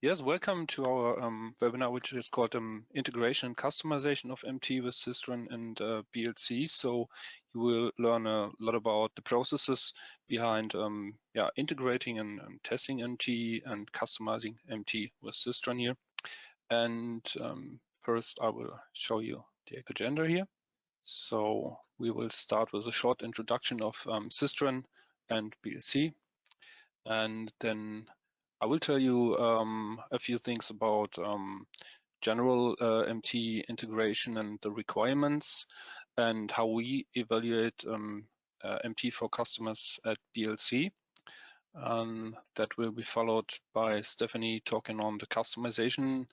Yes, welcome to our webinar, which is called Integration and Customization of MT with SYSTRAN and BLC. So you will learn a lot about the processes behind integrating and testing MT and customizing MT with SYSTRAN here. And first, I will show you the agenda here. So we will start with a short introduction of SYSTRAN and BLC, and then I will tell you a few things about general MT integration and the requirements and how we evaluate MT for customers at BLC. That will be followed by Stéphanie talking on the customization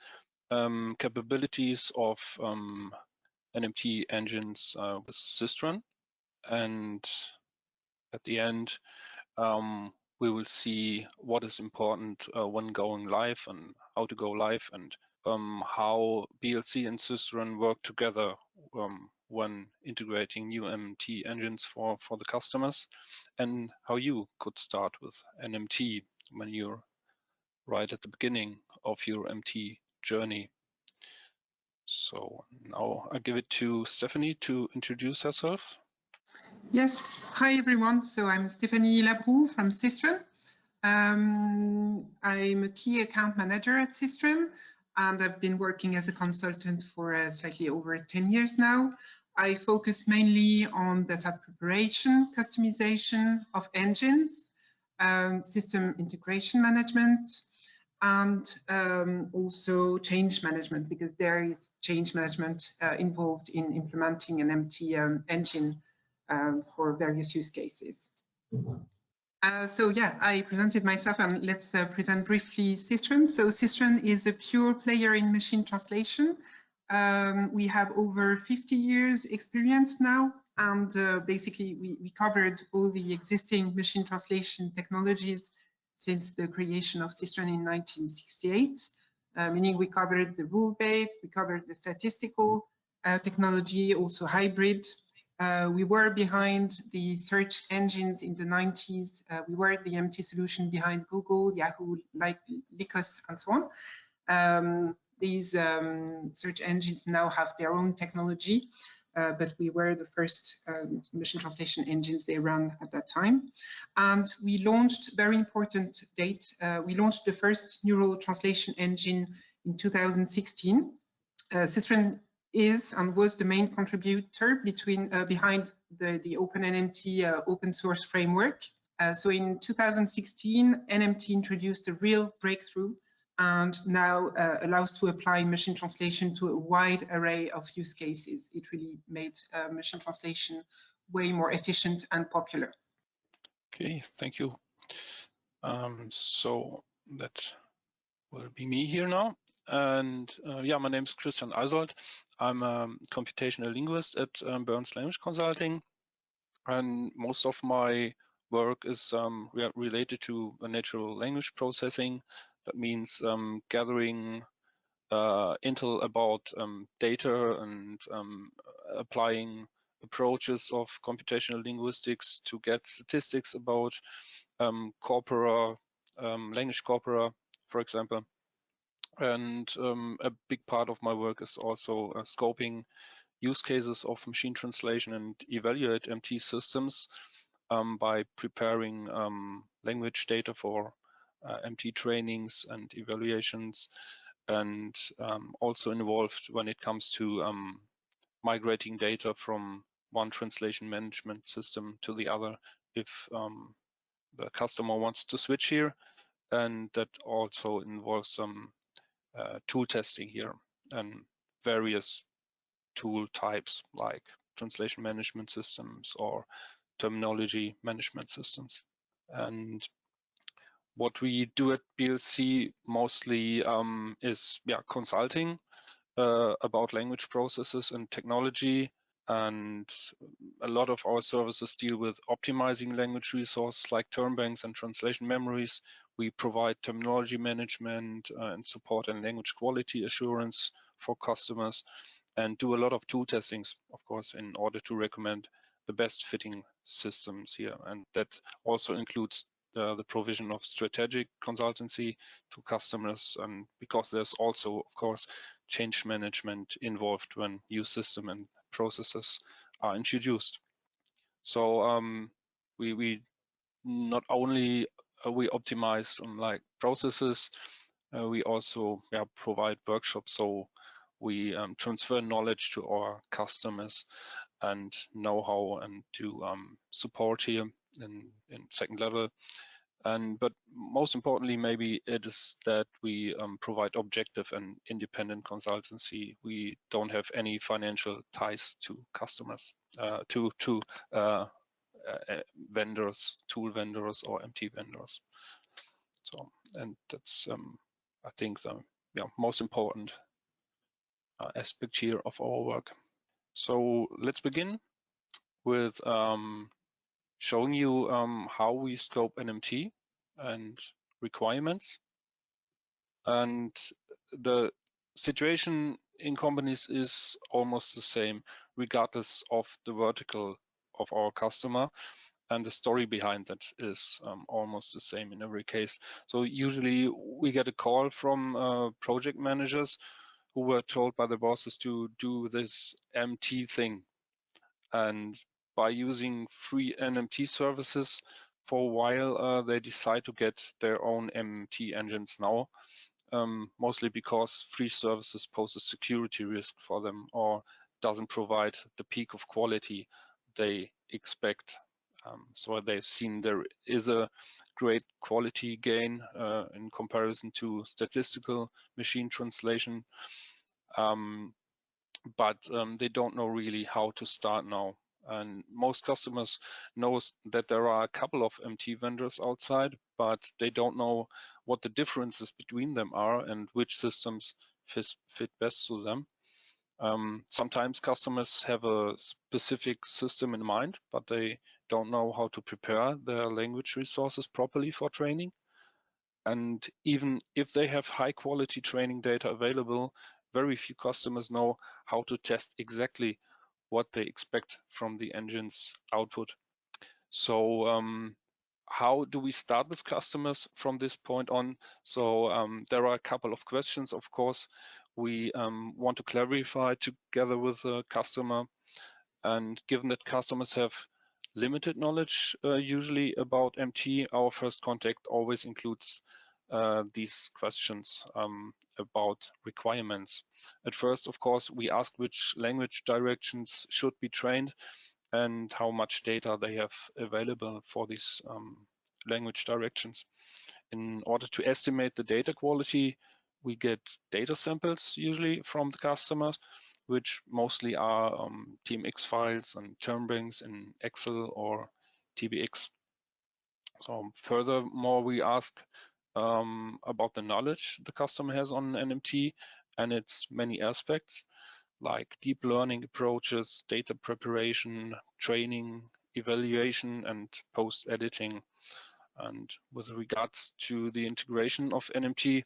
capabilities of NMT engines with SYSTRAN. And at the end, we will see what is important when going live and how to go live, and how BLC and SYSTRAN work together when integrating new MT engines for the customers, and how you could start with NMT when you're right at the beginning of your MT journey. So now I give it to Stéphanie to introduce herself. Yes, hi everyone. So I'm Stéphanie Labroue from SYSTRAN. I'm a key account manager at SYSTRAN, and I've been working as a consultant for slightly over 10 years now. I focus mainly on data preparation, customization of engines, system integration management, and also change management, because there is change management involved in implementing an MT engine for various use cases. So yeah, I presented myself, and let's present briefly SYSTRAN. So SYSTRAN is a pure player in machine translation. We have over 50 years experience now, and basically we covered all the existing machine translation technologies since the creation of SYSTRAN in 1968, meaning we covered the rule-based, we covered the statistical technology, also hybrid. We were behind the search engines in the 90s. We were the MT solution behind Google, Yahoo, Lycos, and so on. These search engines now have their own technology, but we were the first machine translation engines they ran at that time. And we launched, very important date, we launched the first neural translation engine in 2016. SYSTRAN is and was the main contributor behind the OpenNMT open source framework. So in 2016, NMT introduced a real breakthrough and now allows to apply machine translation to a wide array of use cases. It really made machine translation way more efficient and popular. Okay, thank you. So that will be me here now. And yeah, my name is Christian Eisold. I'm a computational linguist at Berns Language Consulting, and most of my work is related to natural language processing. That means gathering intel about data and applying approaches of computational linguistics to get statistics about corpora, language corpora, for example. And a big part of my work is also scoping use cases of machine translation and evaluate MT systems by preparing language data for MT trainings and evaluations, and also involved when it comes to migrating data from one translation management system to the other if the customer wants to switch here. And that also involves some tool testing here and various tool types like translation management systems or terminology management systems. And what we do at BLC mostly is consulting about language processes and technology, and a lot of our services deal with optimizing language resources like term banks and translation memories. We provide terminology management and support and language quality assurance for customers, and do a lot of tool testings, of course, in order to recommend the best fitting systems here. And that also includes the provision of strategic consultancy to customers, and because there's also, of course, change management involved when new system and processes are introduced. So we not only we optimize like processes, we also provide workshops, so we transfer knowledge to our customers and know-how and do support here in second level. But most importantly, maybe it is that we provide objective and independent consultancy. We don't have any financial ties to customers, to vendors, tool vendors, or MT vendors. So, and that's I think the most important aspect here of our work. So let's begin with showing you how we scope NMT and requirements. And the situation in companies is almost the same, regardless of the vertical of our customer. And the story behind that is almost the same in every case. So usually we get a call from project managers who were told by the bosses to do this MT thing. And by using free NMT services for a while, they decide to get their own MT engines now, mostly because free services pose a security risk for them or doesn't provide the peak of quality they expect. So they've seen there is a great quality gain in comparison to statistical machine translation, but they don't know really how to start now. And most customers know that there are a couple of MT vendors outside, but they don't know what the differences between them are and which systems fit best to them. Sometimes customers have a specific system in mind, but they don't know how to prepare their language resources properly for training. And even if they have high quality training data available, very few customers know how to test exactly what they expect from the engine's output. So how do we start with customers from this point on? So there are a couple of questions, of course, we want to clarify together with the customer. And given that customers have limited knowledge usually about MT, our first contact always includes these questions about requirements. At first, of course, we ask which language directions should be trained and how much data they have available for these language directions. In order to estimate the data quality, we get data samples usually from the customers, which mostly are TMX files and term banks in Excel or TBX. So furthermore, we ask about the knowledge the customer has on NMT and its many aspects, like deep learning approaches, data preparation, training, evaluation, and post-editing. And with regards to the integration of NMT,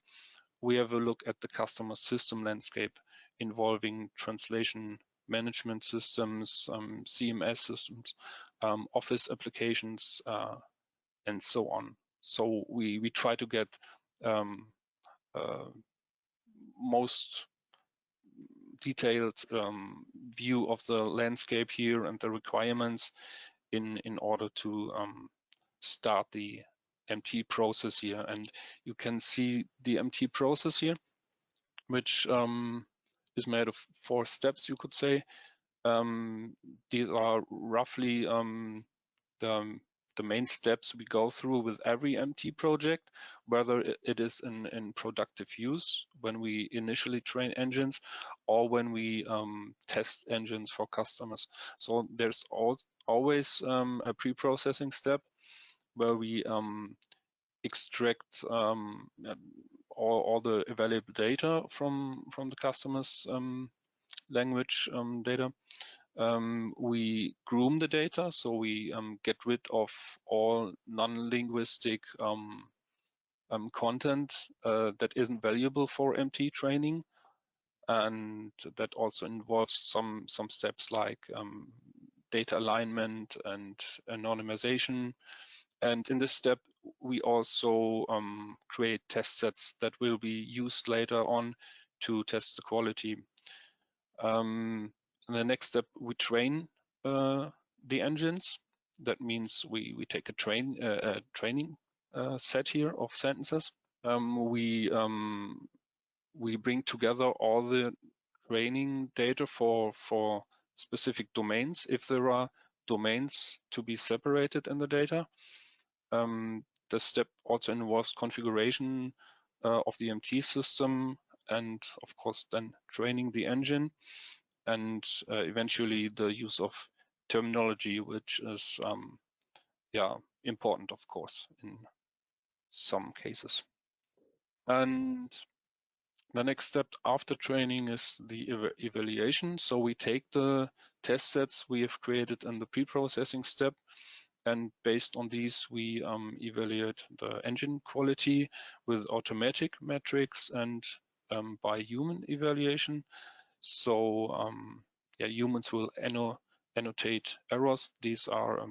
we have a look at the customer system landscape involving translation management systems, CMS systems, office applications, and so on. So we try to get most detailed view of the landscape here and the requirements in order to start the MT process here. And you can see the MT process here, which is made of 4 steps, you could say. These are roughly the main steps we go through with every MT project, whether it is in productive use when we initially train engines or when we test engines for customers. So there's always a pre-processing step where we extract all the available data from the customer's language data. We groom the data, so we get rid of all non-linguistic content that isn't valuable for MT training, and that also involves some steps like data alignment and anonymization. And in this step, we also create test sets that will be used later on to test the quality. In the next step, we train the engines. That means we take a training set here of sentences. We bring together all the training data for specific domains, if there are domains to be separated in the data. The step also involves configuration of the MT system, and of course then training the engine, and eventually the use of terminology, which is important, of course, in some cases. And the next step after training is the evaluation. So we take the test sets we have created in the pre-processing step, and based on these, we evaluate the engine quality with automatic metrics and by human evaluation. So humans will annotate errors. These are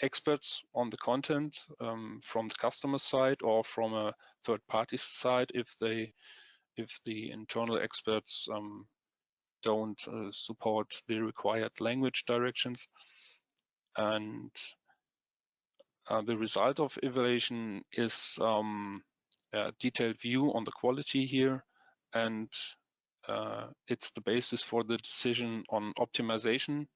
experts on the content from the customer side or from a third-party side if the internal experts don't support the required language directions. And the result of evaluation is a detailed view on the quality here, and it's the basis for the decision on optimization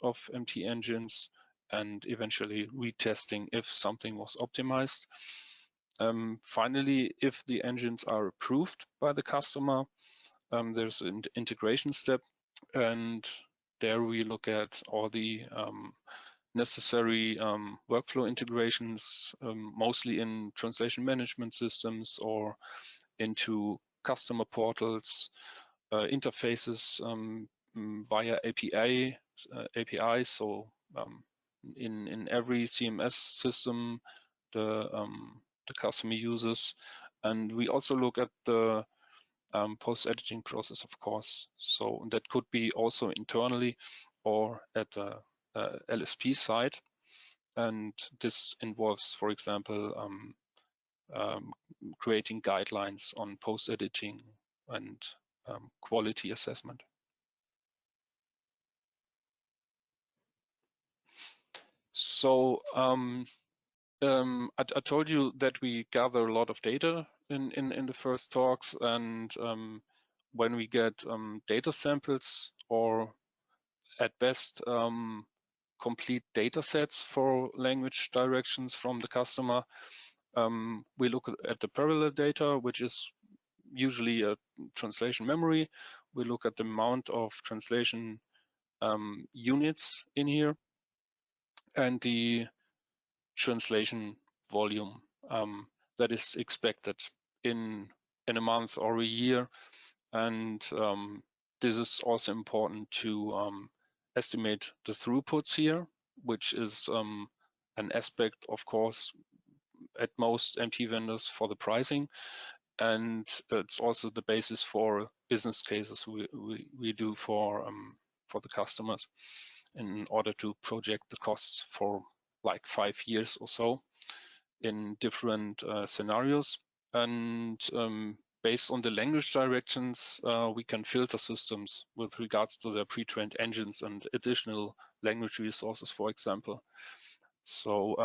of MT engines and eventually retesting if something was optimized. Finally, if the engines are approved by the customer, there's an integration step, and there we look at all the necessary workflow integrations, mostly in translation management systems or into customer portals, interfaces via APIs. So in every CMS system the customer uses, and we also look at the post-editing process, of course. So that could be also internally or at the LSP side, and this involves, for example, creating guidelines on post-editing and quality assessment. So I told you that we gather a lot of data in the first talks, and when we get data samples or at best complete data sets for language directions from the customer, we look at the parallel data, which is usually a translation memory. We look at the amount of translation units in here and the translation volume that is expected in a month or a year. And this is also important to estimate the throughputs here, which is an aspect, of course, at most MT vendors for the pricing. And it's also the basis for business cases we do for the customers in order to project the costs for like 5 years or so in different scenarios. And based on the language directions, we can filter systems with regards to their pre-trained engines and additional language resources, for example. So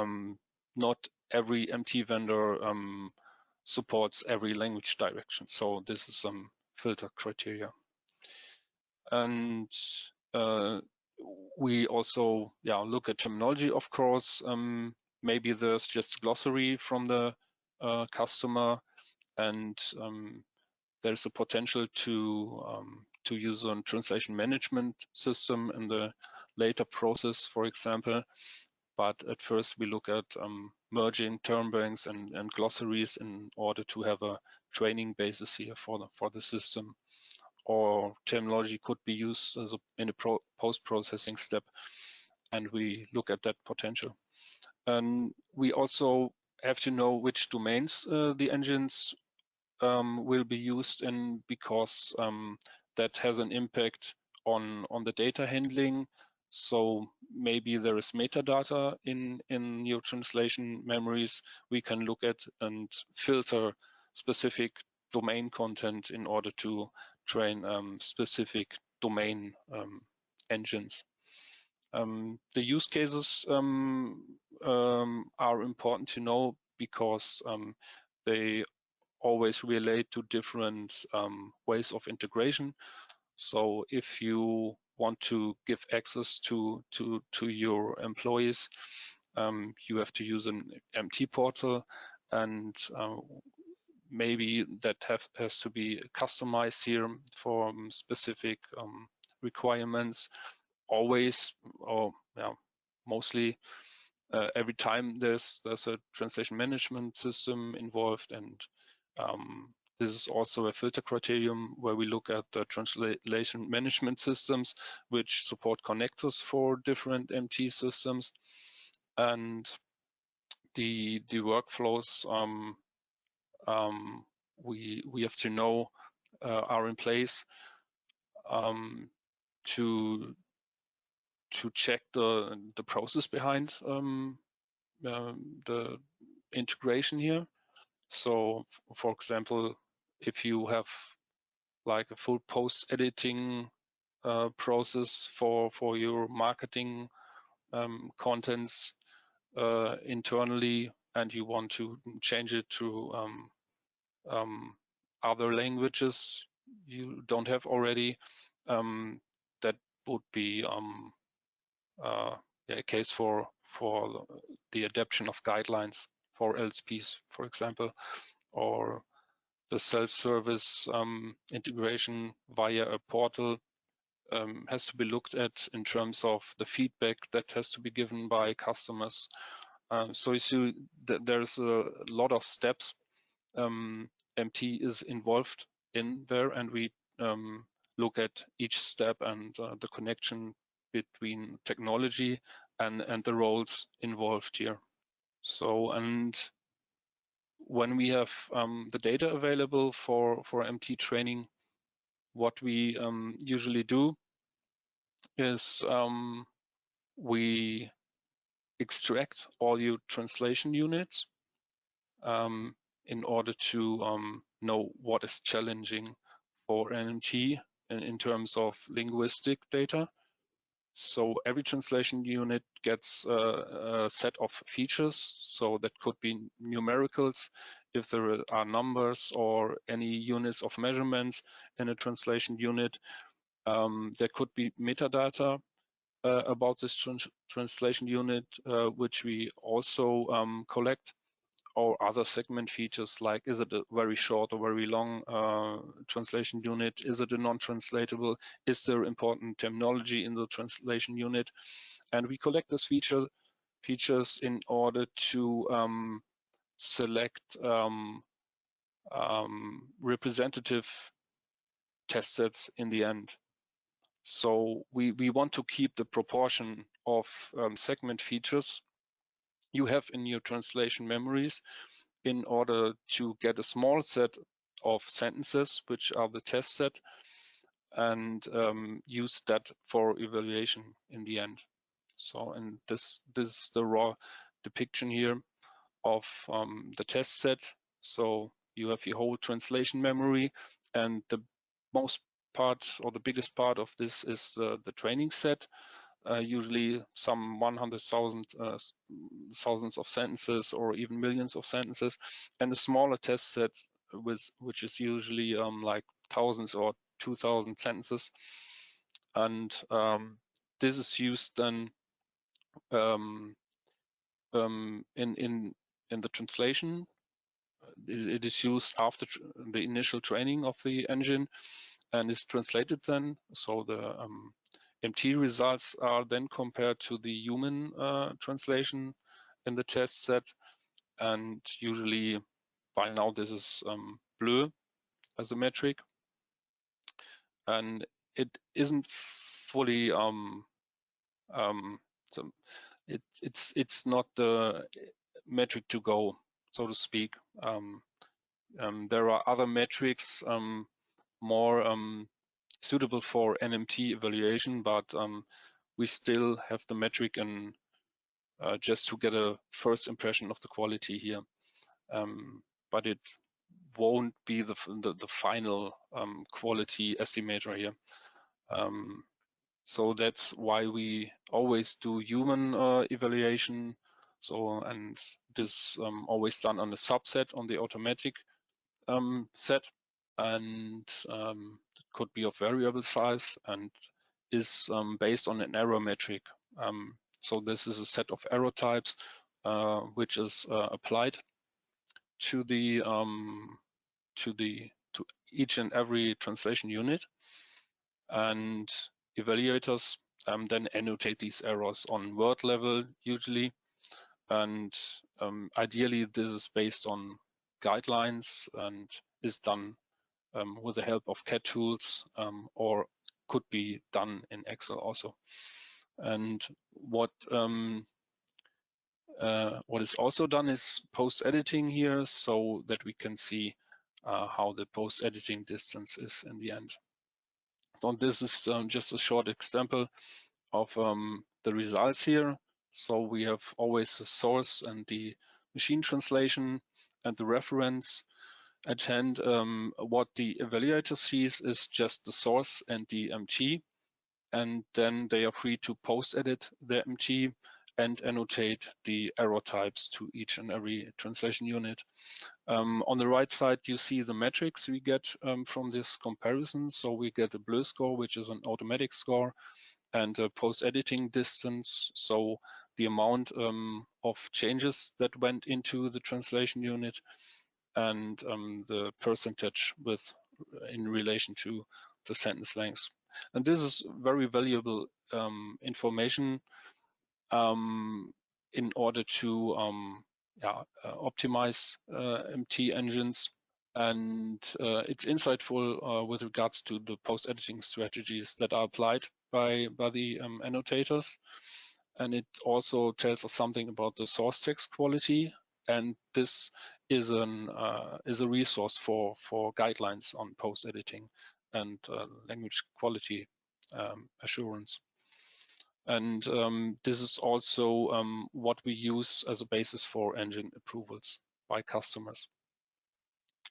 not every MT vendor supports every language direction. So this is some filter criteria. And we also look at terminology, of course. Maybe there's just a glossary from the customer, and there's a potential to use a translation management system in the later process, for example. But at first we look at merging term banks and glossaries in order to have a training basis here for the system. Or terminology could be used as in a post-processing step, and we look at that potential. And we also have to know which domains the engines will be used in, because that has an impact on the data handling So maybe there is metadata in your translation memories we can look at and filter specific domain content in order to train specific domain engines. The use cases are important to know because they always relate to different ways of integration. So if you want to give access to your employees, you have to use an MT portal, and maybe that has to be customized here for specific requirements. Always, or yeah, mostly every time there's a translation management system involved, and this is also a filter criterion where we look at the translation management systems which support connectors for different MT systems, and the workflows we have to know are in place to check the process behind the integration here. So, for example, if you have like a full post-editing process for your marketing contents internally, and you want to change it to other languages you don't have already, that would be a case for the adoption of guidelines for LSPs, for example, or the self-service integration via a portal has to be looked at in terms of the feedback that has to be given by customers. So you see that there's a lot of steps MT is involved in there, and we look at each step and the connection between technology and the roles involved here. So, and when we have the data available for MT training, what we usually do is we extract all your translation units in order to know what is challenging for MT in terms of linguistic data. So every translation unit gets a set of features. So that could be numericals, if there are numbers or any units of measurements in a translation unit. There could be metadata about this translation unit, which we also collect, or other segment features like, is it a very short or very long translation unit? Is it a non-translatable? Is there important terminology in the translation unit? And we collect these features in order to select representative test sets in the end. So we want to keep the proportion of segment features you have in your translation memories in order to get a small set of sentences, which are the test set, and use that for evaluation in the end. So, and this is the raw depiction here of the test set. So you have your whole translation memory, and the most part, or the biggest part of this, is the training set. Usually some 100,000 thousands of sentences, or even millions of sentences, and a smaller test set which is usually like thousands or 2,000 sentences, and this is used then in the translation. It is used after the initial training of the engine and is translated then. So the MT results are then compared to the human translation in the test set, and usually by now this is blue as a metric, and it isn't fully so it's not the metric to go, so to speak. There are other metrics more suitable for NMT evaluation, but we still have the metric and just to get a first impression of the quality here. But it won't be the final quality estimator here. So that's why we always do human evaluation. So, and this always done on a subset on the automatic set, and it could be of variable size and is based on an error metric. So this is a set of error types which is applied to each and every translation unit, and evaluators then annotate these errors on word level usually, and ideally this is based on guidelines and is done with the help of CAD tools, or could be done in Excel also. And what is also done is post-editing here, so that we can see how the post-editing distance is in the end. So this is just a short example of the results here. So we have always the source and the machine translation and the reference. At hand, what the evaluator sees is just the source and the MT, and then they are free to post-edit the MT and annotate the error types to each and every translation unit. On the right side, you see the metrics we get from this comparison. So we get a blue score, which is an automatic score, and a post-editing distance. So the amount of changes that went into the translation unit, and the percentage in relation to the sentence length. And this is very valuable information in order to optimize MT engines, and it's insightful with regards to the post-editing strategies that are applied by the annotators. And it also tells us something about the source text quality, and this is a resource for guidelines on post-editing and language quality assurance. And this is also what we use as a basis for engine approvals by customers.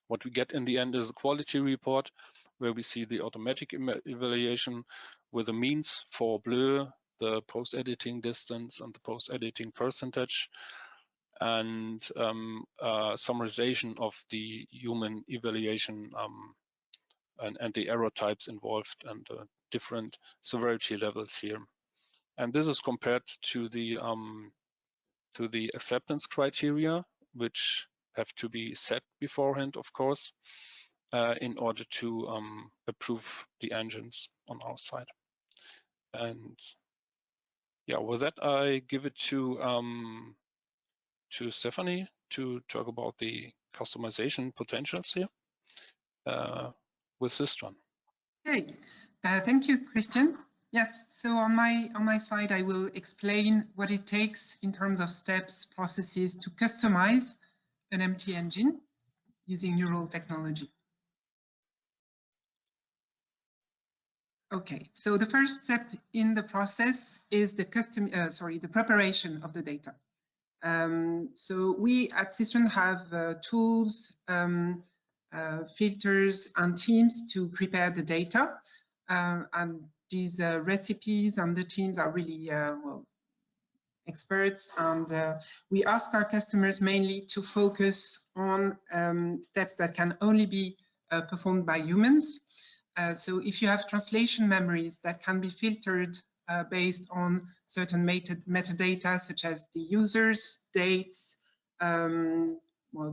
What we get in the end is a quality report where we see the automatic evaluation with the means for blue, the post-editing distance and the post-editing percentage, and summarization of the human evaluation and the error types involved and different severity levels here. And this is compared to the acceptance criteria, which have to be set beforehand, of course, in order to approve the engines on our side. And yeah, with that, I give it to Stéphanie to talk about the customization potentials here with SYSTRAN. Okay, thank you, Christian. Yes, so on my side, I will explain what it takes in terms of steps, processes to customize an MT engine using neural technology. Okay, so the first step in the process is the preparation of the data. So we at SYSTRAN have tools, filters, and teams to prepare the data, and these recipes and the teams are really experts, and we ask our customers mainly to focus on steps that can only be performed by humans. So if you have translation memories that can be filtered based on certain metadata, such as the users, dates,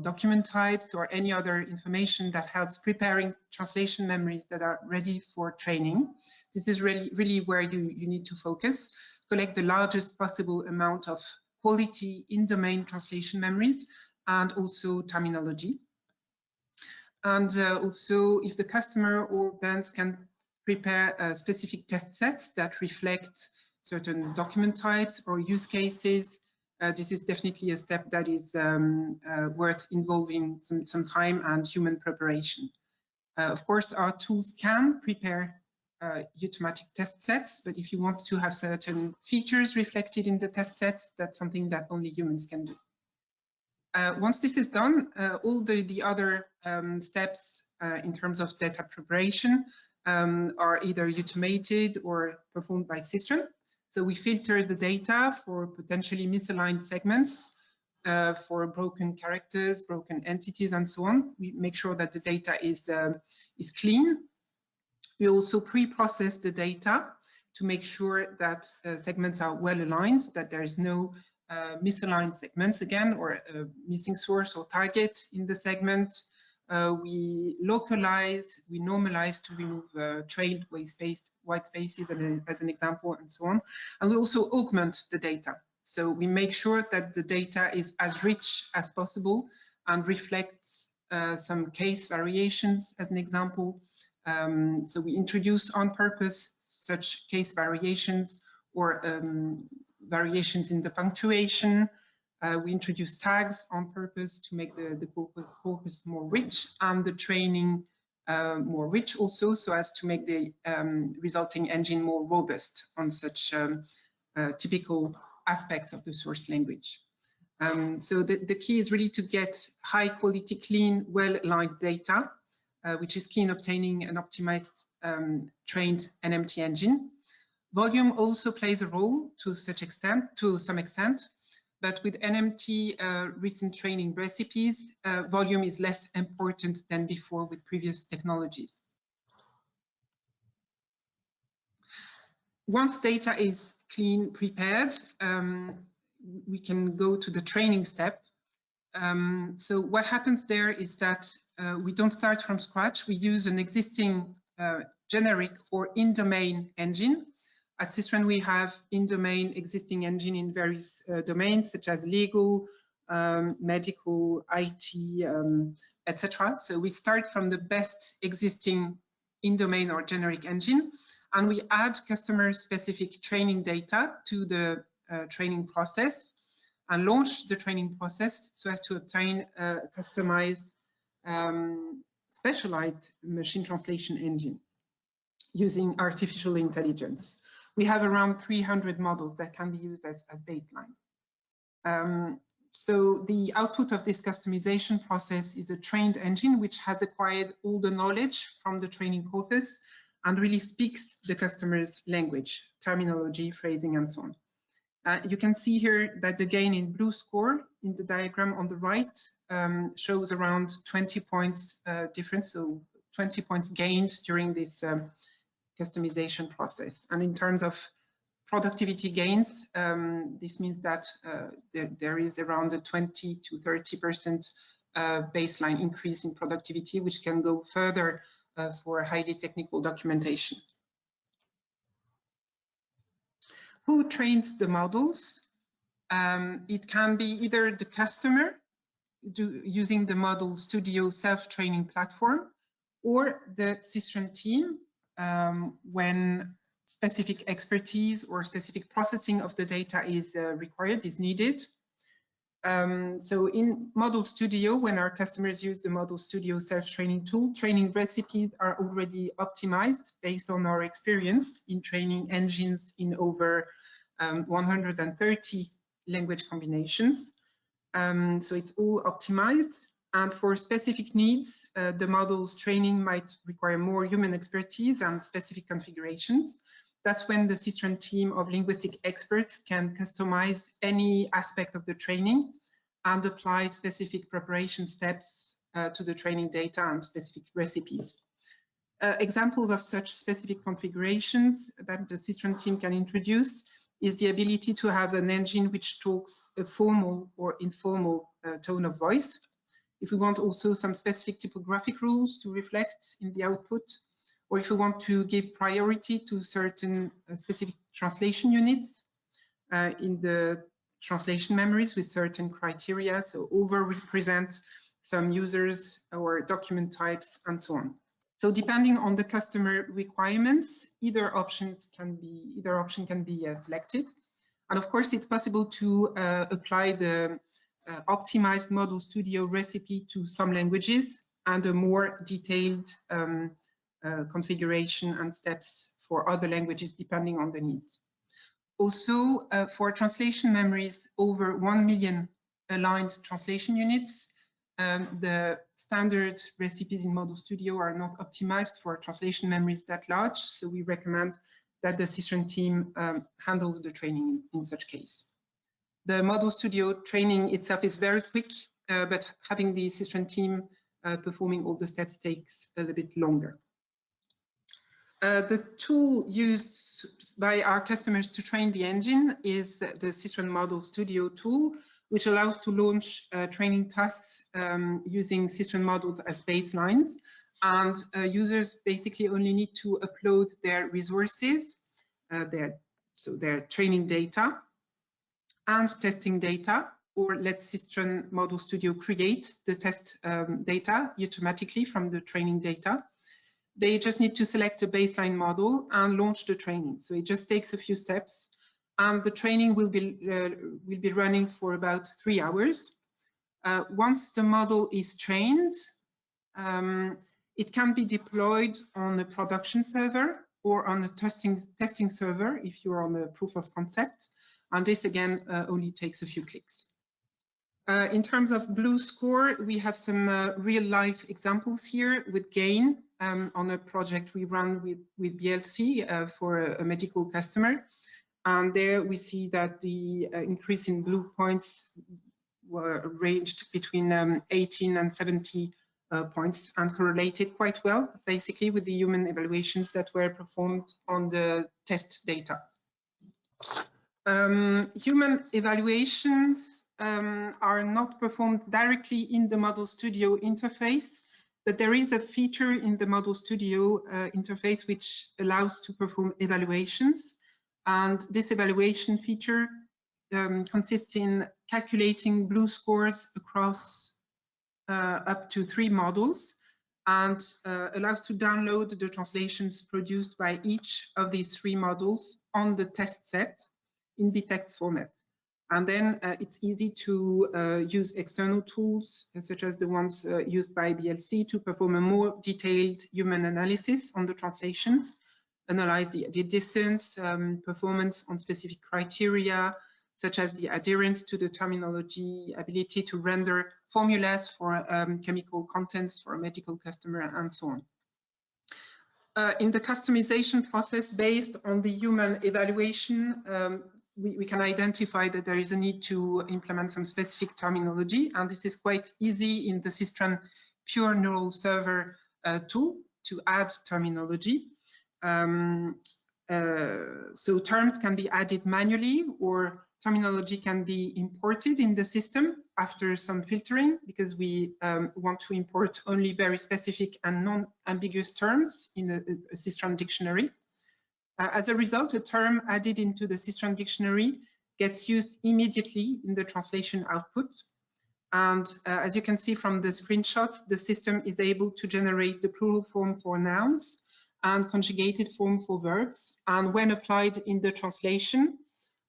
document types, or any other information that helps preparing translation memories that are ready for training, this is really where you need to focus. Collect the largest possible amount of quality in-domain translation memories and also terminology. And also, if the customer or Berns can prepare specific test sets that reflect certain document types or use cases, this is definitely a step that is worth involving some time and human preparation. Of course, our tools can prepare automatic test sets, but if you want to have certain features reflected in the test sets, that's something that only humans can do. Once this is done, all the other steps in terms of data preparation are either automated or performed by SYSTRAN. So we filter the data for potentially misaligned segments, for broken characters, broken entities, and so on. We make sure that the data is clean. We also pre-process the data to make sure that segments are well aligned, that there is no misaligned segments again, or a missing source or target in the segment. We localize, we normalize to remove trailed white spaces as an example, and so on. And we also augment the data. So we make sure that the data is as rich as possible and reflects some case variations as an example. So we introduce on purpose such case variations or variations in the punctuation. We introduce tags on purpose to make the corpus more rich and the training more rich also, so as to make the resulting engine more robust on such typical aspects of the source language. So the key is really to get high quality, clean, well-aligned data, which is key in obtaining an optimized trained NMT engine. Volume also plays a role to some extent, but with NMT recent training recipes, volume is less important than before with previous technologies. Once data is clean, prepared, we can go to the training step. So what happens there is that we don't start from scratch. We use an existing generic or in-domain engine. At SYSTRAN, we have in-domain existing engine in various domains, such as legal, medical, IT, etc. So we start from the best existing in-domain or generic engine, and we add customer-specific training data to the training process and launch the training process so as to obtain a customized, specialized machine translation engine using artificial intelligence. We have around 300 models that can be used as baseline. So the output of this customization process is a trained engine which has acquired all the knowledge from the training corpus and really speaks the customer's language, terminology, phrasing, and so on. You can see here that the gain in blue score in the diagram on the right shows around 20 points difference, so 20 points gained during this customization process. And in terms of productivity gains, this means that there is around a 20 to 30% baseline increase in productivity, which can go further for highly technical documentation. Who trains the models? It can be either the customer using the Model Studio self-training platform, or the SYSTRAN team when specific expertise or specific processing of the data is required, is needed. So in Model Studio, when our customers use the Model Studio self-training tool, training recipes are already optimized based on our experience in training engines in over 130 language combinations. So it's all optimized. And for specific needs, the model's training might require more human expertise and specific configurations. That's when the SYSTRAN team of linguistic experts can customize any aspect of the training and apply specific preparation steps to the training data and specific recipes. Examples of such specific configurations that the SYSTRAN team can introduce is the ability to have an engine which talks a formal or informal tone of voice. If we want also some specific typographic rules to reflect in the output, or if we want to give priority to certain specific translation units in the translation memories with certain criteria, so over-represent some users or document types and so on. So depending on the customer requirements, either option can be selected. And of course, it's possible to apply the optimized Model Studio recipe to some languages and a more detailed configuration and steps for other languages depending on the needs. Also, for translation memories over 1 million aligned translation units, the standard recipes in Model Studio are not optimized for translation memories that large, so we recommend that the SYSTRAN team handles the training in such case. The Model Studio training itself is very quick, but having the SYSTRAN team performing all the steps takes a little bit longer. The tool used by our customers to train the engine is the SYSTRAN Model Studio tool, which allows to launch training tasks using SYSTRAN models as baselines. And users basically only need to upload their resources, their training data and testing data, or let SYSTRAN Model Studio create the test data automatically from the training data. They just need to select a baseline model and launch the training. So it just takes a few steps, and the training will be running for about 3 hours. Once the model is trained, it can be deployed on a production server or on a testing server if you're on a proof of concept. And this again only takes a few clicks. In terms of Blue Score, we have some real-life examples here with GAIN on a project we run with BLC for a medical customer. And there we see that the increase in blue points were ranged between 18 and 70 points and correlated quite well, basically, with the human evaluations that were performed on the test data. Human evaluations are not performed directly in the Model Studio interface, but there is a feature in the Model Studio interface which allows to perform evaluations. And this evaluation feature consists in calculating blue scores across up to 3 models and allows to download the translations produced by each of these 3 models on the test set in btext format. And then it's easy to use external tools, such as the ones used by BLC, to perform a more detailed human analysis on the translations, analyze the distance, performance on specific criteria, such as the adherence to the terminology, ability to render formulas for chemical contents for a medical customer, and so on. In the customization process based on the human evaluation, we can identify that there is a need to implement some specific terminology, and this is quite easy in the SYSTRAN Pure Neural Server tool to add terminology. So terms can be added manually, or terminology can be imported in the system after some filtering, because we want to import only very specific and non-ambiguous terms in a SYSTRAN dictionary. As a result, a term added into the SYSTRAN dictionary gets used immediately in the translation output. And as you can see from the screenshot, the system is able to generate the plural form for nouns and conjugated form for verbs. And when applied in the translation,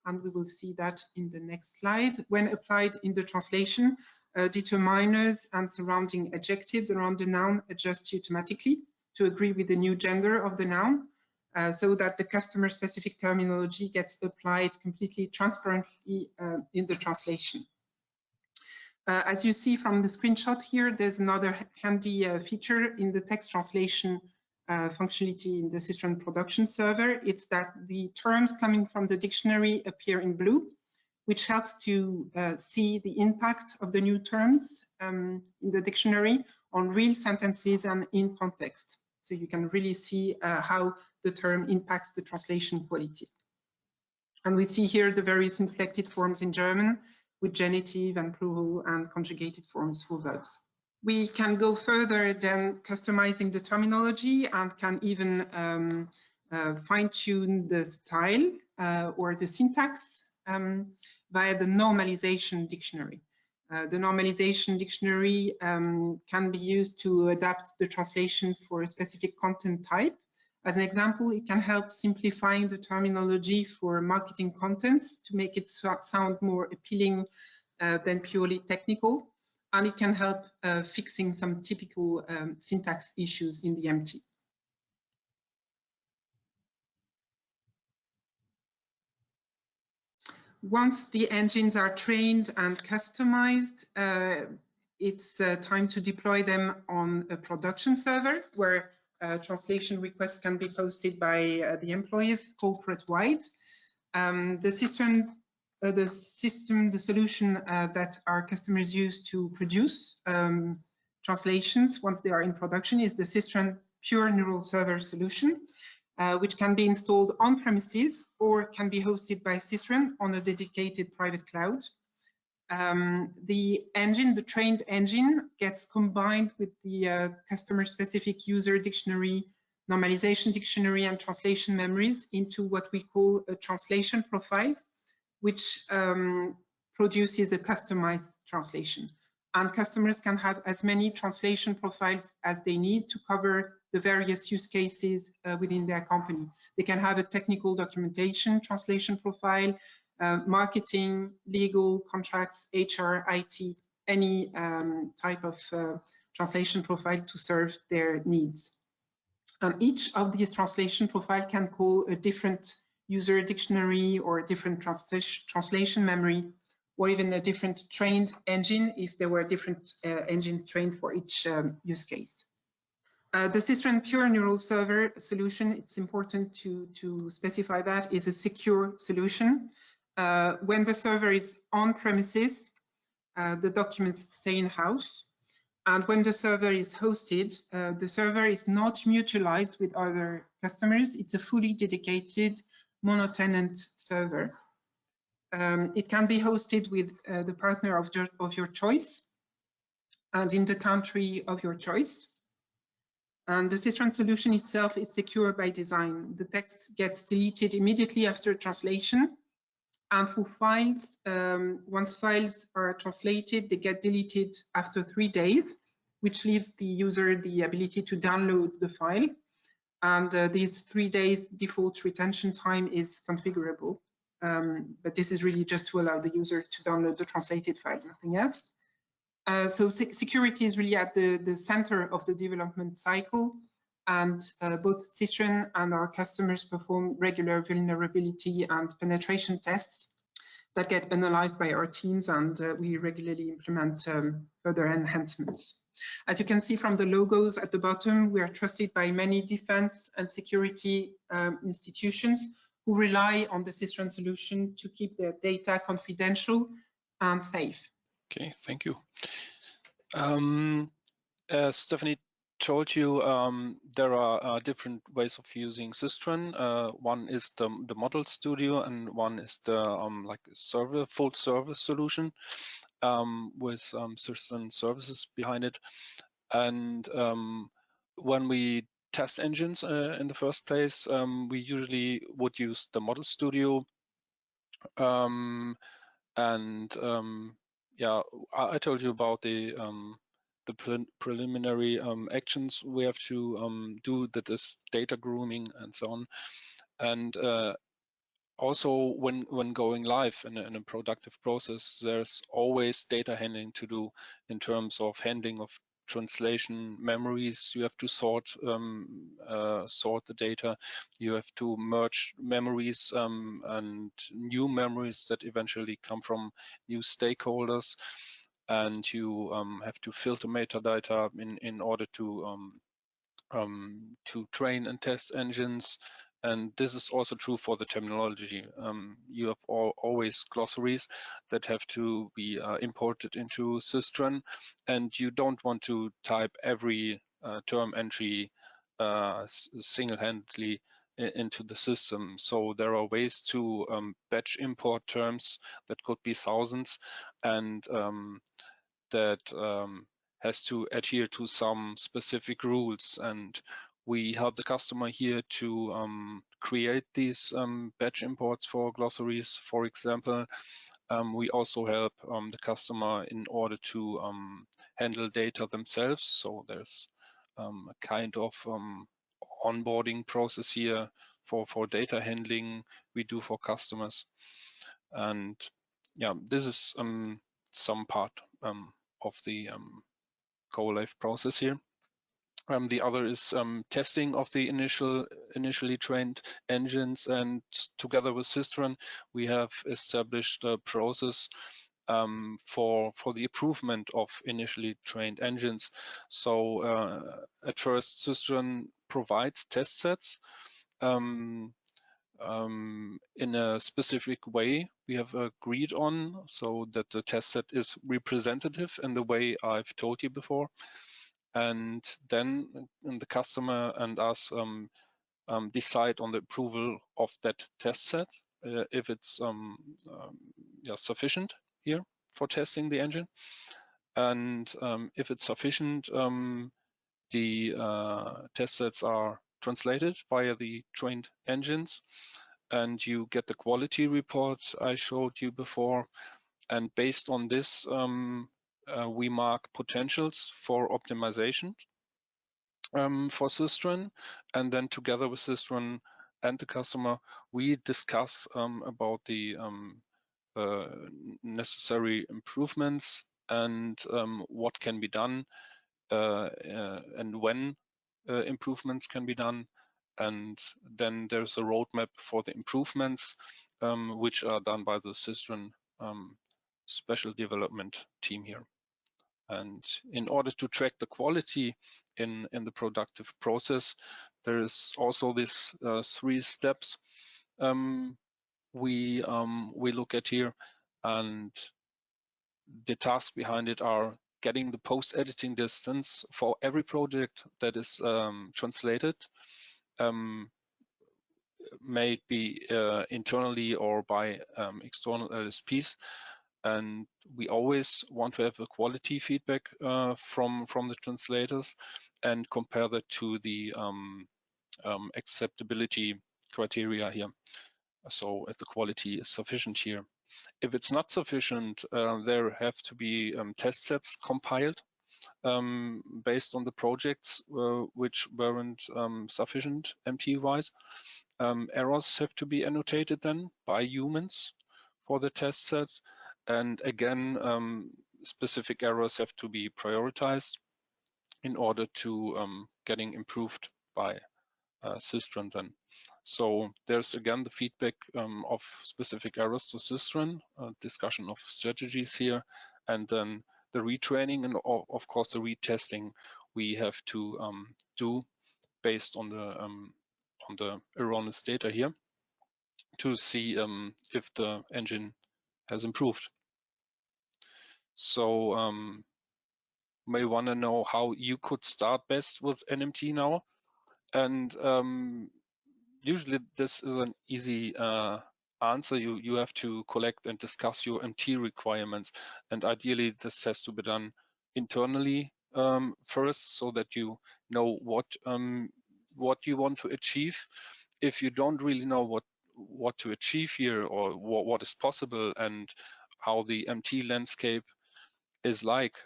and we will see that in the next slide, when applied in the translation, determiners and surrounding adjectives around the noun adjust automatically to agree with the new gender of the noun. So that the customer-specific terminology gets applied completely transparently in the translation. As you see from the screenshot here, there's another handy feature in the text translation functionality in the SYSTRAN production server. It's that the terms coming from the dictionary appear in blue, which helps to see the impact of the new terms in the dictionary on real sentences and in context. So you can really see how the term impacts the translation quality. And we see here the various inflected forms in German with genitive and plural and conjugated forms for verbs. We can go further than customizing the terminology and can even fine-tune the style or the syntax via the normalization dictionary. The normalization dictionary can be used to adapt the translation for a specific content type. As an example, it can help simplifying the terminology for marketing contents to make it sound more appealing than purely technical. And it can help fixing some typical syntax issues in the MT. Once the engines are trained and customized, it's time to deploy them on a production server where translation requests can be posted by the employees corporate-wide. The solution that our customers use to produce translations once they are in production is the SYSTRAN Pure Neural Server solution, which can be installed on premises or can be hosted by SYSTRAN on a dedicated private cloud. The trained engine gets combined with the customer-specific user dictionary, normalization dictionary, and translation memories into what we call a translation profile, which produces a customized translation. And customers can have as many translation profiles as they need to cover the various use cases within their company. They can have a technical documentation translation profile, marketing, legal, contracts, HR, IT, any type of translation profile to serve their needs. And each of these translation profiles can call a different user dictionary or a different translation memory, or even a different trained engine if there were different engines trained for each use case. The SYSTRAN Pure Neural Server solution, it's important to specify that, is a secure solution. When the server is on premises, the documents stay in-house. And when the server is hosted, the server is not mutualized with other customers. It's a fully dedicated mono-tenant server. It can be hosted with the partner of your choice and in the country of your choice. And the SYSTRAN solution itself is secure by design. The text gets deleted immediately after translation. And for files, once files are translated, they get deleted after 3 days, which leaves the user the ability to download the file. And these 3 days default retention time is configurable. But this is really just to allow the user to download the translated file, nothing else. So security is really at the center of the development cycle, and both SYSTRAN and our customers perform regular vulnerability and penetration tests that get analyzed by our teams, and we regularly implement further enhancements. As you can see from the logos at the bottom, we are trusted by many defense and security institutions who rely on the SYSTRAN solution to keep their data confidential and safe. Okay, thank you. As Stephanie told you, there are different ways of using SYSTRAN. One is the model studio, and one is the like full service solution with SYSTRAN services behind it. And when we test engines in the first place, we usually would use the model studio. Yeah, I told you about the preliminary actions we have to do, that is data grooming and so on. And also when going live in a productive process, there's always data handling to do in terms of handling of translation memories. You have to sort the data. You have to merge memories and new memories that eventually come from new stakeholders, and you have to filter metadata in order to train and test engines. And this is also true for the terminology. You have always glossaries that have to be imported into SYSTRAN, and you don't want to type every term entry single-handedly into the system. So there are ways to batch import terms that could be thousands, and that has to adhere to some specific rules. And we help the customer here to create these batch imports for glossaries, for example. We also help the customer in order to handle data themselves. So there's a kind of onboarding process here for data handling we do for customers. And yeah, this is some part of the go live process here. The other is testing of the initially trained engines, and together with SYSTRAN, we have established a process for the improvement of initially trained engines. So at first, SYSTRAN provides test sets in a specific way we have agreed on, so that the test set is representative in the way I've told you before. And then the customer and us decide on the approval of that test set, if it's sufficient here for testing the engine. And if it's sufficient, the test sets are translated via the trained engines, and you get the quality report I showed you before. And based on this, we mark potentials for optimization for SYSTRAN, and then together with SYSTRAN and the customer, we discuss about the necessary improvements and what can be done and when improvements can be done. And then there's a roadmap for the improvements, which are done by the SYSTRAN special development team here. And in order to track the quality in the productive process, there is also this 3 steps we look at here, and the tasks behind it are getting the post-editing distance for every project that is translated, may it be internally or by external LSPs. And we always want to have a quality feedback from the translators and compare that to the acceptability criteria here. So if the quality is sufficient here. If it's not sufficient, there have to be test sets compiled based on the projects which weren't sufficient MT-wise. Errors have to be annotated then by humans for the test set. And again, specific errors have to be prioritized in order to getting improved by SYSTRAN then. So there's again the feedback of specific errors to SYSTRAN, discussion of strategies here, and then the retraining and of course the retesting we have to do based on the erroneous data here to see if the engine has improved. So may want to know how you could start best with NMT now, and usually this is an easy answer. You have to collect and discuss your MT requirements, and ideally this has to be done internally first, so that you know what you want to achieve. If you don't really know what to achieve here, or what is possible and how the MT landscape is like,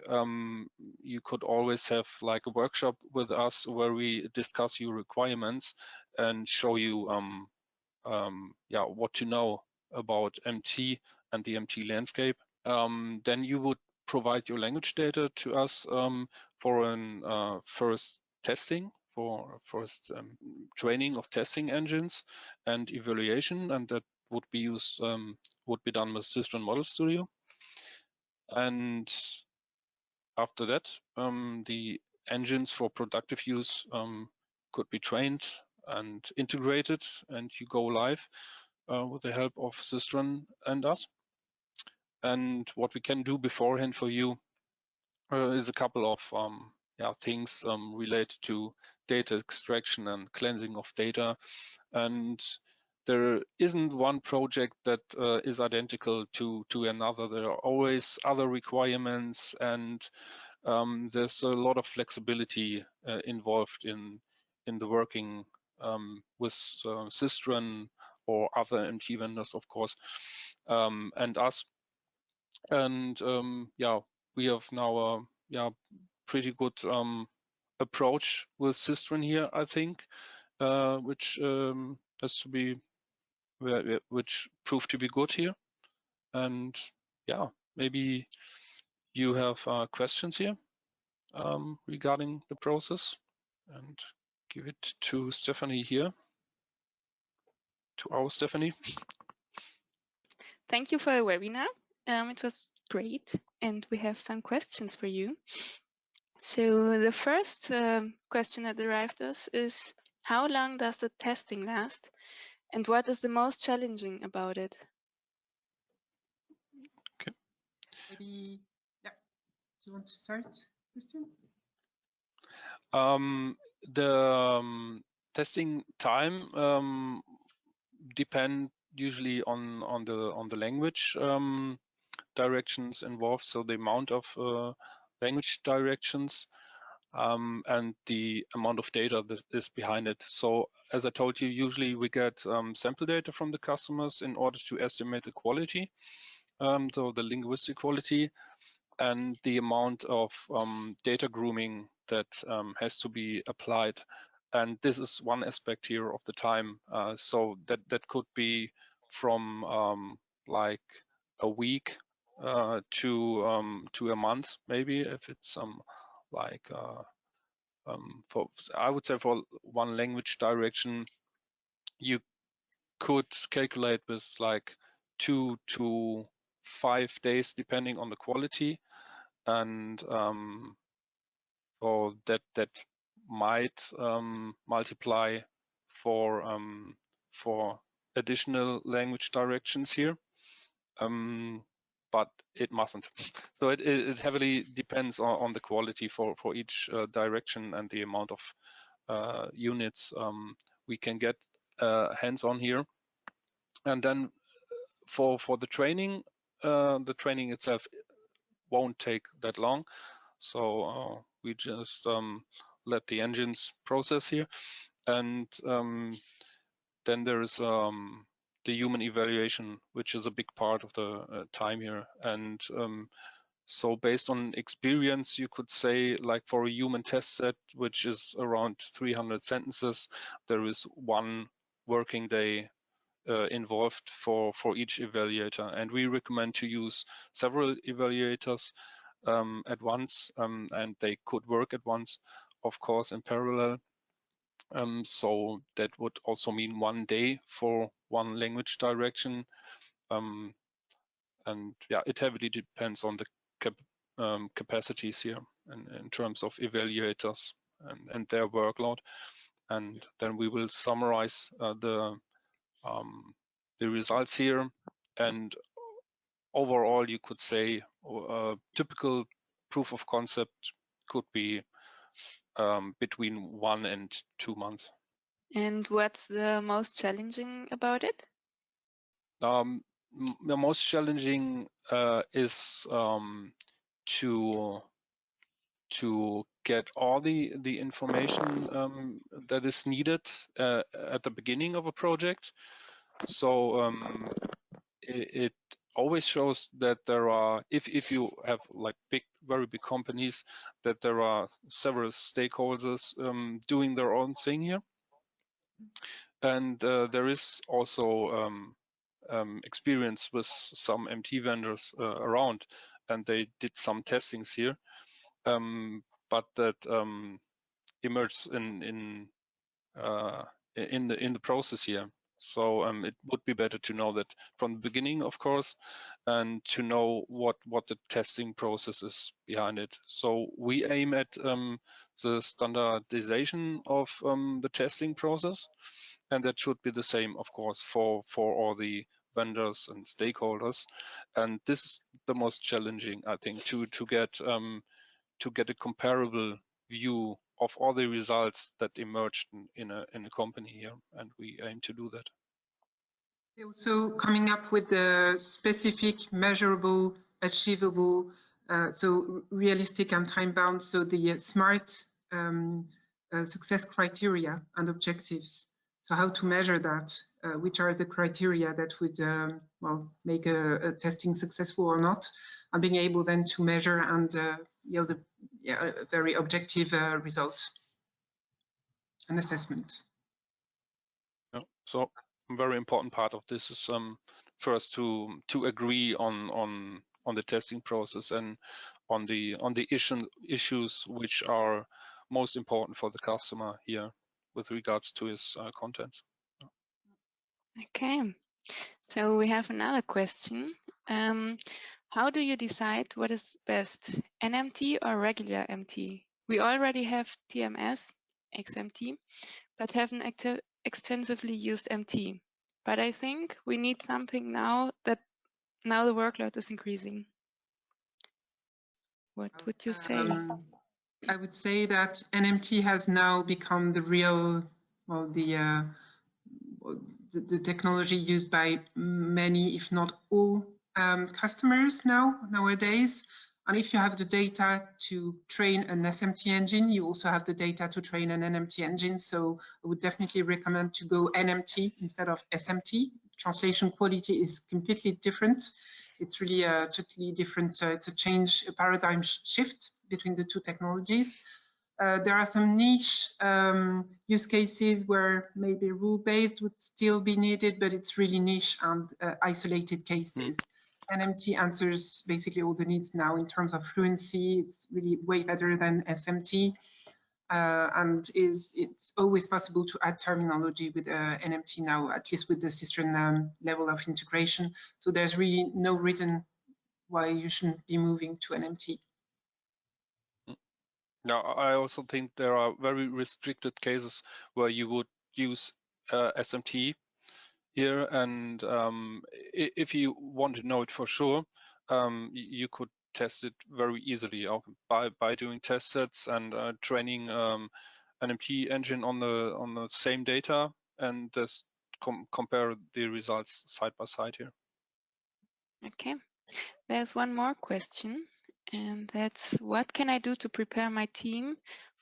you could always have like a workshop with us where we discuss your requirements and show you what to know about MT and the MT landscape. Then you would provide your language data to us for an first testing, for first training of testing engines and evaluation, and that would be used would be done with SYSTRAN Model Studio. And after that, the engines for productive use could be trained and integrated, and you go live with the help of SYSTRAN and us. And what we can do beforehand for you is a couple of things related to data extraction and cleansing of data. And there isn't one project that is identical to another. There are always other requirements, and there's a lot of flexibility involved in the working with SYSTRAN or other MT vendors, of course, and us. And we have now a pretty good approach with SYSTRAN here, I think, which has to be which proved to be good here. And maybe you have questions here regarding the process. and give it to Stéphanie here, to our Stéphanie. Thank you for a webinar. It was great, and we have some questions for you. So the first question that arrived us is, how long does the testing last, and what is the most challenging about it? Okay. Maybe, yeah. Do you want to start, Christian? The testing time depend usually on the language directions involved, so the amount of language directions and the amount of data that is behind it. So as I told you, usually we get sample data from the customers in order to estimate the quality, so the linguistic quality, and the amount of data grooming that has to be applied. And this is one aspect here of the time. So that could be from like a week to a month, maybe, if it's like for, I would say, for one language direction, you could calculate with like 2 to 5 days, depending on the quality. And so that might multiply for additional language directions here, but it mustn't. So it heavily depends on the quality for each direction and the amount of units we can get hands-on here. And then for the training itself won't take that long. So we just let the engines process here, and then there is the human evaluation, which is a big part of the time here. And so based on experience, you could say, like for a human test set, which is around 300 sentences, there is one working day involved for each evaluator. And we recommend to use several evaluators at once, and they could work at once, of course, in parallel. So that would also mean 1 day for one language direction. And yeah, it heavily depends on the capacities here in terms of evaluators and their workload. And then we will summarize the results here. And overall, you could say a typical proof of concept could be between 1 and 2 months. And what's the most challenging about it? The most challenging is to get all the information that is needed at the beginning of a project. So it always shows that there are, if you have like very big companies, that there are several stakeholders doing their own thing here. And there is also experience with some MT vendors around, and they did some testings here, but that emerged in the process here. So it would be better to know that from the beginning, of course, and to know what the testing process is behind it. So we aim at the standardization of the testing process, and that should be the same, of course, for all the vendors and stakeholders. And this is the most challenging, I think, to get a comparable view of all the results that emerged in a company here, and we aim to do that. Also coming up with the specific, measurable, achievable, so realistic and time-bound, so the SMART success criteria and objectives. So how to measure that, which are the criteria that would well, make a testing successful or not, and being able then to measure and yield a very objective results and assessment. Yeah. So a very important part of this is first to agree on the testing process and on the issues which are most important for the customer here with regards to his contents. Okay, so we have another question. How do you decide what is best, NMT or regular MT? We already have TMS, XMT, but haven't extensively used MT. But I think we need something now that now the workload is increasing. What would you say? I would say that NMT has now become the real, well, the technology used by many, if not all, customers nowadays. And if you have the data to train an SMT engine, you also have the data to train an NMT engine. So I would definitely recommend to go NMT instead of SMT. Translation quality is completely different. It's really a totally different, it's a paradigm shift between the two technologies. There are some niche use cases where maybe rule-based would still be needed, but it's really niche and isolated cases. NMT answers basically all the needs now in terms of fluency. It's really way better than SMT, and it's always possible to add terminology with NMT now, at least with the SYSTRAN level of integration. So there's really no reason why you shouldn't be moving to NMT. Now, I also think there are very restricted cases where you would use SMT here, and if you want to know it for sure, you could test it very easily by doing test sets and training an NMT engine on the same data, and just compare the results side by side here. Okay, there's one more question, and that's what can I do to prepare my team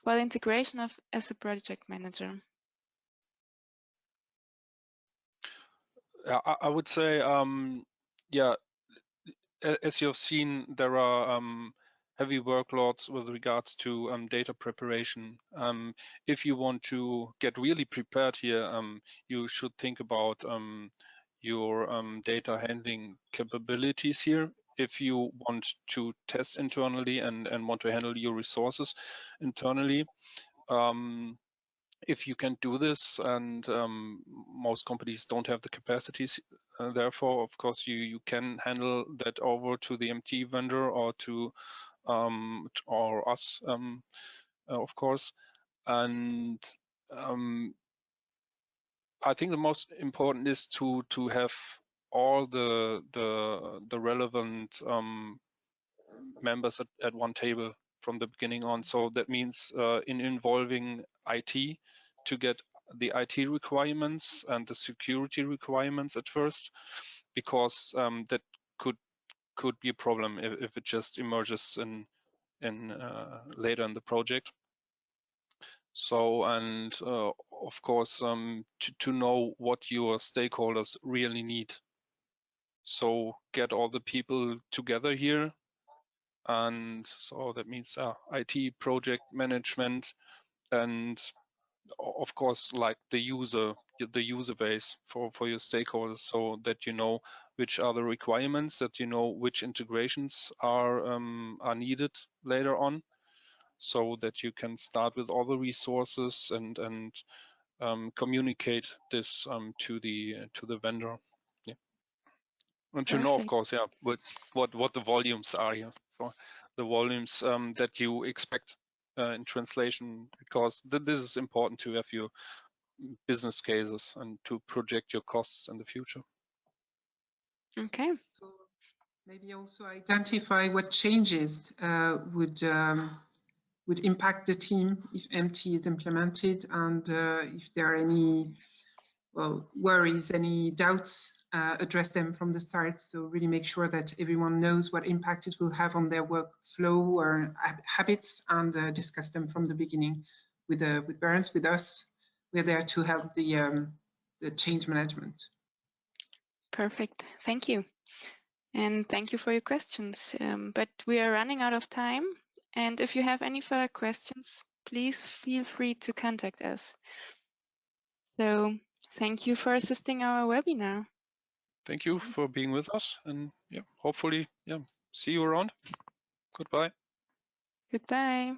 for the integration as a project manager? I would say, yeah, as you've seen, there are heavy workloads with regards to data preparation. If you want to get really prepared here, you should think about your data handling capabilities here. If you want to test internally and want to handle your resources internally, if you can do this, and most companies don't have the capacities, therefore, of course, you can handle that over to the MT vendor or to or us, of course. And I think the most important is to have all the relevant members at one table from the beginning on. So that means in involving IT to get the IT requirements and the security requirements at first, because that could be a problem if it just emerges in later in the project. So, and of course, to know what your stakeholders really need. So get all the people together here. And so that means IT project management, and of course, like the user base for your stakeholders, so that you know which are the requirements, that you know which integrations are needed later on, so that you can start with all the resources and communicate this to the vendor. Yeah. And to know, of course, yeah, what the volumes are here, so the volumes that you expect in translation, because this is important to have your business cases and to project your costs in the future. Okay. So maybe also identify what changes would impact the team if MT is implemented, and if there are any worries, any doubts, address them from the start. So really make sure that everyone knows what impact it will have on their workflow or habits, and discuss them from the beginning with Berns, with us. We're there to help the change management. Perfect. Thank you. And thank you for your questions. But we are running out of time. And if you have any further questions, please feel free to contact us. So thank you for assisting our webinar. Thank you for being with us, and yeah, hopefully, yeah, see you around. Goodbye. Goodbye.